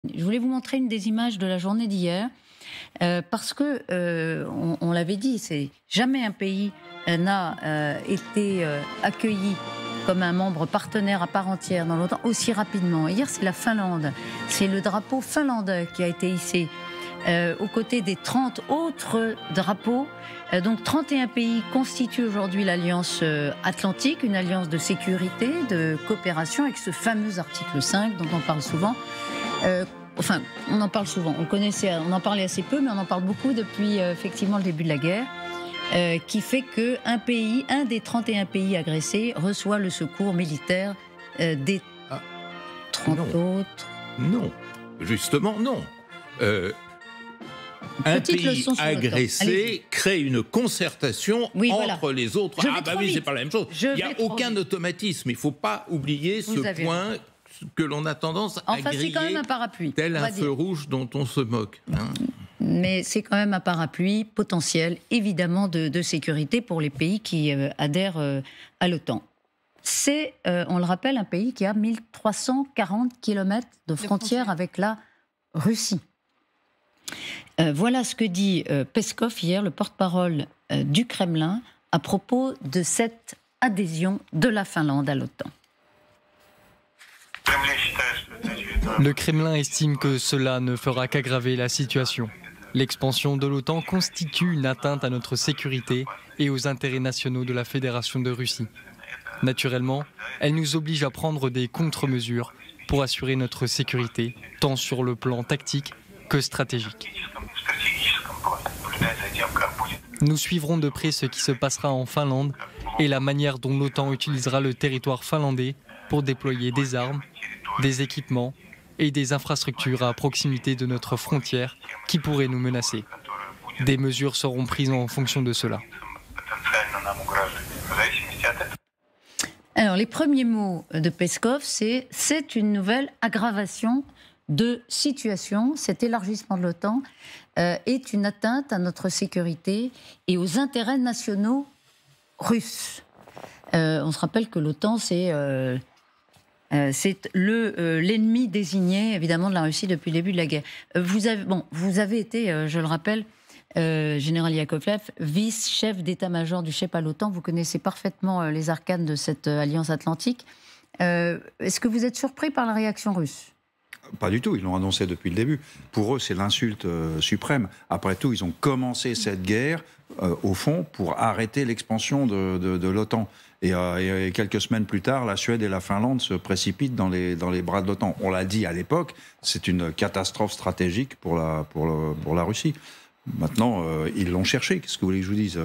Je voulais vous montrer une des images de la journée d'hier, parce que, on l'avait dit, c'est jamais un pays n'a été accueilli comme un membre partenaire à part entière dans l'OTAN aussi rapidement. Hier, c'est la Finlande. C'est le drapeau finlandais qui a été hissé aux côtés des 30 autres drapeaux. Donc 31 pays constituent aujourd'hui l'Alliance Atlantique, une alliance de sécurité, de coopération, avec ce fameux article 5 dont on parle souvent. Enfin, on en parle souvent, on en parlait assez peu, mais on en parle beaucoup depuis effectivement le début de la guerre, qui fait qu'un pays, un des 31 pays agressés, reçoit le secours militaire des 30 autres. Non, justement non. Un pays agressé crée une concertation entre les autres. C'est pas la même chose. Il n'y a aucun automatisme. Il ne faut pas oublier ce point que l'on a tendance à griller, c'est quand même un parapluie, tel un feu rouge dont on se moque. Mais c'est quand même un parapluie potentiel, évidemment, de sécurité pour les pays qui adhèrent à l'OTAN. C'est, on le rappelle, un pays qui a 1340 km de frontière avec la Russie. Voilà ce que dit Peskov hier, le porte-parole du Kremlin, à propos de cette adhésion de la Finlande à l'OTAN. Le Kremlin estime que cela ne fera qu'aggraver la situation. L'expansion de l'OTAN constitue une atteinte à notre sécurité et aux intérêts nationaux de la Fédération de Russie. Naturellement, elle nous oblige à prendre des contre-mesures pour assurer notre sécurité, tant sur le plan tactique que stratégique. Nous suivrons de près ce qui se passera en Finlande et la manière dont l'OTAN utilisera le territoire finlandais pour déployer des armes, des équipements et des infrastructures à proximité de notre frontière qui pourraient nous menacer. Des mesures seront prises en fonction de cela. Alors, les premiers mots de Peskov, c'est une nouvelle aggravation de situation. Cet élargissement de l'OTAN est une atteinte à notre sécurité et aux intérêts nationaux russes. On se rappelle que l'OTAN, c'est l'ennemi désigné, évidemment, de la Russie depuis le début de la guerre. Vous avez été, je le rappelle, général Yakovlev, vice-chef d'état-major du chef à l'OTAN. Vous connaissez parfaitement les arcanes de cette alliance atlantique. Est-ce que vous êtes surpris par la réaction russe ? Pas du tout, ils l'ont annoncé depuis le début. Pour eux, c'est l'insulte suprême. Après tout, ils ont commencé cette guerre, au fond, pour arrêter l'expansion de l'OTAN. Et quelques semaines plus tard, la Suède et la Finlande se précipitent dans les bras de l'OTAN. On l'a dit à l'époque, c'est une catastrophe stratégique pour la Russie. Maintenant, ils l'ont cherché. Qu'est-ce que vous voulez que je vous dise ?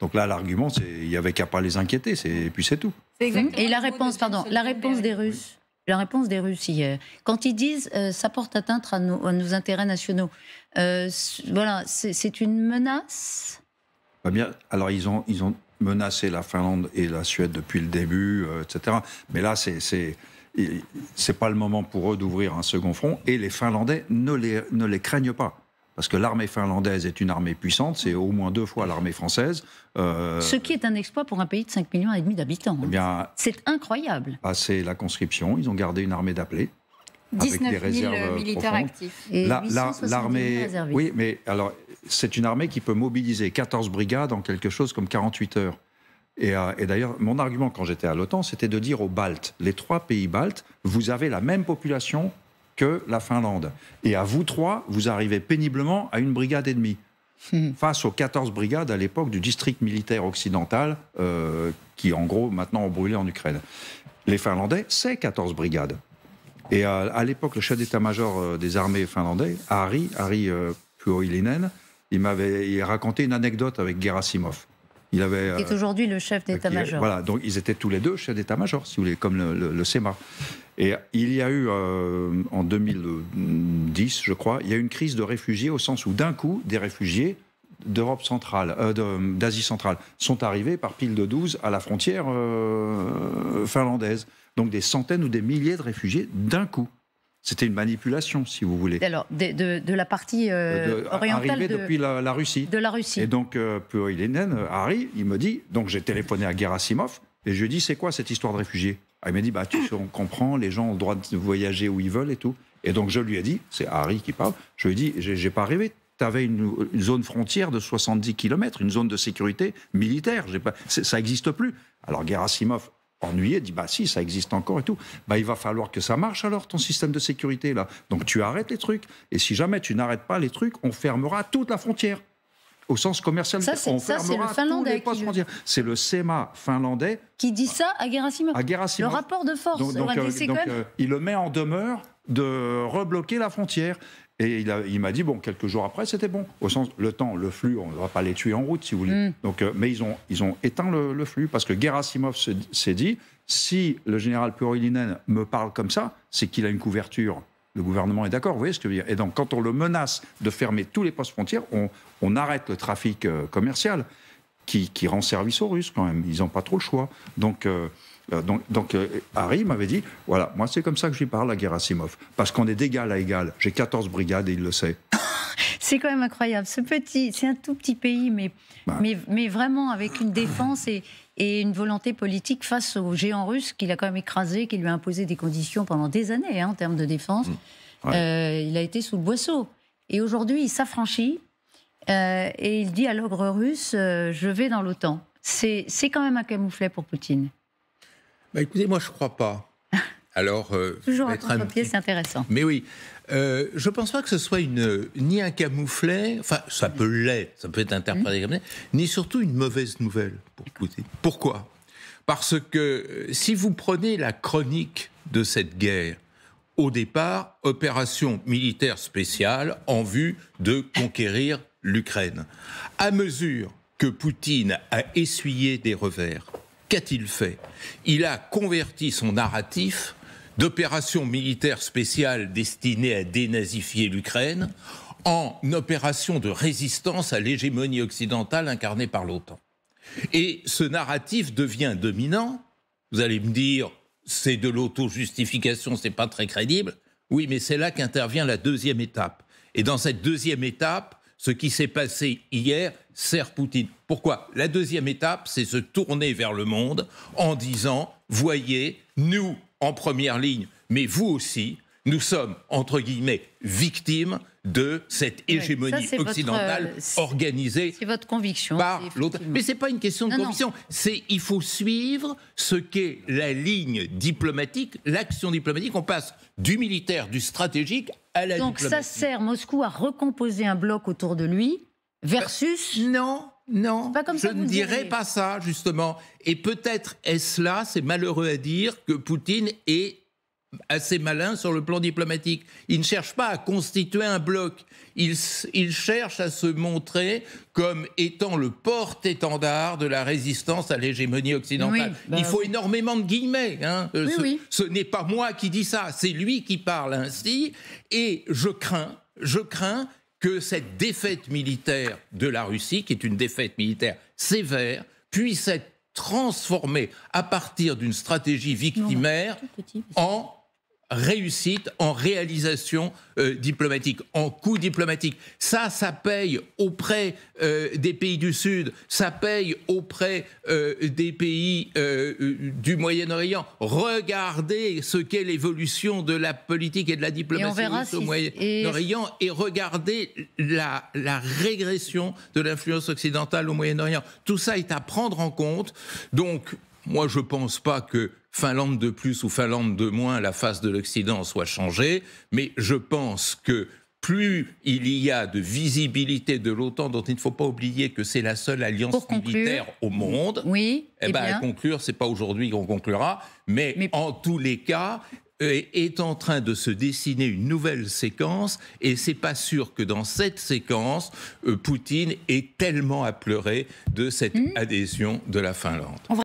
Donc là, l'argument, c'est il n'y avait qu'à pas les inquiéter, et puis c'est tout. Et la réponse des Russes. La réponse des Russes hier, quand ils disent ça porte atteinte à nos intérêts nationaux, voilà, c'est une menace. Pas bien. Alors ils ont menacé la Finlande et la Suède depuis le début, etc. Mais là, c'est pas le moment pour eux d'ouvrir un second front. Et les Finlandais ne les craignent pas. Parce que l'armée finlandaise est une armée puissante, c'est au moins 2 fois l'armée française. Ce qui est un exploit pour un pays de 5,5 millions d'habitants. Eh bien, c'est incroyable. C'est la conscription, ils ont gardé une armée d'appelés. 19 000 militaires actifs. Et l'armée, réservistes. Oui, mais alors, c'est une armée qui peut mobiliser 14 brigades en quelque chose comme 48 heures. Et d'ailleurs, mon argument quand j'étais à l'OTAN, c'était de dire aux Baltes, les 3 pays baltes, vous avez la même population que la Finlande. Et à vous 3, vous arrivez péniblement à 1 brigade et demie. Face aux 14 brigades à l'époque du district militaire occidental, qui en gros maintenant ont brûlé en Ukraine. Les Finlandais, c'est 14 brigades. Et à l'époque, le chef d'état-major des armées finlandais, Harry Puoilinen, il racontait une anecdote avec Gerasimov. Il est aujourd'hui le chef d'état-major. Voilà, donc ils étaient tous les deux chefs d'état-major, si vous voulez, comme le SEMA. Et il y a eu, en 2010, je crois, il y a eu une crise de réfugiés au sens où d'un coup, des réfugiés d'Europe centrale, d'Asie centrale, sont arrivés par pile de 12 à la frontière finlandaise. Donc des centaines ou des milliers de réfugiés d'un coup. C'était une manipulation, si vous voulez. Alors, de la partie orientale arrivée depuis la Russie. De la Russie. Et donc, Puoilinen, Harry, il me dit, donc j'ai téléphoné à Gerasimov, et je lui ai dit, c'est quoi cette histoire de réfugiés ? Il m'a dit, on comprend, les gens ont le droit de voyager où ils veulent et tout. Et donc je lui ai dit, c'est Harry qui parle, je lui ai dit, j'ai pas rêvé. Tu avais une zone frontière de 70 km, une zone de sécurité militaire. Ça n'existe plus. Alors Gerasimov, ennuyé, dit si, ça existe encore et tout. Il va falloir que ça marche alors, ton système de sécurité là. Donc tu arrêtes les trucs. Et si jamais tu n'arrêtes pas les trucs, on fermera toute la frontière. Au sens commercial, on fermera tous les postes frontières. C'est le SEMA finlandais qui dit ça à Gerasimov. Le rapport de force. Il le met en demeure de rebloquer la frontière. Et il m'a dit, quelques jours après, c'était bon. Au sens, le temps, le flux, on ne va pas les tuer en route, si vous voulez. Donc, mais ils ont éteint le flux, parce que Gerasimov s'est dit, si le général Puroilinen me parle comme ça, c'est qu'il a une couverture. Le gouvernement est d'accord, vous voyez ce que je veux dire. Et donc, quand on le menace de fermer tous les postes frontières, on arrête le trafic commercial qui rend service aux Russes, quand même. Ils n'ont pas trop le choix. Donc Harry m'avait dit, voilà, moi c'est comme ça que je lui parle à Gerasimov, parce qu'on est d'égal à égal. J'ai 14 brigades et il le sait. C'est quand même incroyable. C'est un tout petit pays, mais vraiment avec une défense et une volonté politique face aux géants russes qu'il a quand même écrasé, qui lui a imposé des conditions pendant des années en termes de défense. Ouais. Il a été sous le boisseau. Et aujourd'hui, il s'affranchit et il dit à l'ogre russe, je vais dans l'OTAN. C'est quand même un camouflet pour Poutine. Écoutez, moi je ne crois pas. Alors, toujours un contre-pied, c'est intéressant. Mais oui, je ne pense pas que ce soit ni un camouflet, enfin ça peut l'être, ça peut être interprété comme ça, ni surtout une mauvaise nouvelle pour Poutine. Pourquoi ? Parce que si vous prenez la chronique de cette guerre, au départ, opération militaire spéciale en vue de conquérir l'Ukraine. À mesure que Poutine a essuyé des revers, qu'a-t-il fait ? Il a converti son narratif d'opération militaire spéciale destinée à dénazifier l'Ukraine en opération de résistance à l'hégémonie occidentale incarnée par l'OTAN. Et ce narratif devient dominant. Vous allez me dire, c'est de l'auto-justification, c'est pas très crédible. Oui, mais c'est là qu'intervient la deuxième étape. Et dans cette deuxième étape, ce qui s'est passé hier sert Poutine. Pourquoi ? La deuxième étape, c'est se tourner vers le monde en disant, voyez, nous, en première ligne, mais vous aussi, nous sommes, entre guillemets, victimes de cette hégémonie occidentale organisée c'est votre conviction, par l'OTAN. Mais ce n'est pas une question de conviction. Il faut suivre ce qu'est la ligne diplomatique, l'action diplomatique. On passe du militaire, du stratégique à la diplomatie. Donc ça sert Moscou à recomposer un bloc autour de lui versus... Non, je ne dirais pas ça, justement. Et peut-être est-ce là, c'est malheureux à dire, que Poutine est assez malin sur le plan diplomatique. Il ne cherche pas à constituer un bloc. Il cherche à se montrer comme étant le porte-étendard de la résistance à l'hégémonie occidentale. Il faut énormément de guillemets. Ce n'est pas moi qui dis ça, c'est lui qui parle ainsi. Et je crains que cette défaite militaire de la Russie, qui est une défaite militaire sévère, puisse être transformée à partir d'une stratégie victimaire en réussite, en réalisation diplomatique, en coup diplomatique. Ça paye auprès des pays du Sud, ça paye auprès des pays du Moyen-Orient. Regardez ce qu'est l'évolution de la politique et de la diplomatie au Moyen-Orient et regardez la régression de l'influence occidentale au Moyen-Orient. Tout ça est à prendre en compte. Donc, moi, je ne pense pas que Finlande de plus ou Finlande de moins, la face de l'Occident soit changée, mais je pense que plus il y a de visibilité de l'OTAN, dont il ne faut pas oublier que c'est la seule alliance militaire au monde, à conclure, ce n'est pas aujourd'hui qu'on conclura, mais en tous les cas, est en train de se dessiner une nouvelle séquence, et c'est pas sûr que dans cette séquence, Poutine ait tellement à pleurer de cette adhésion de la Finlande.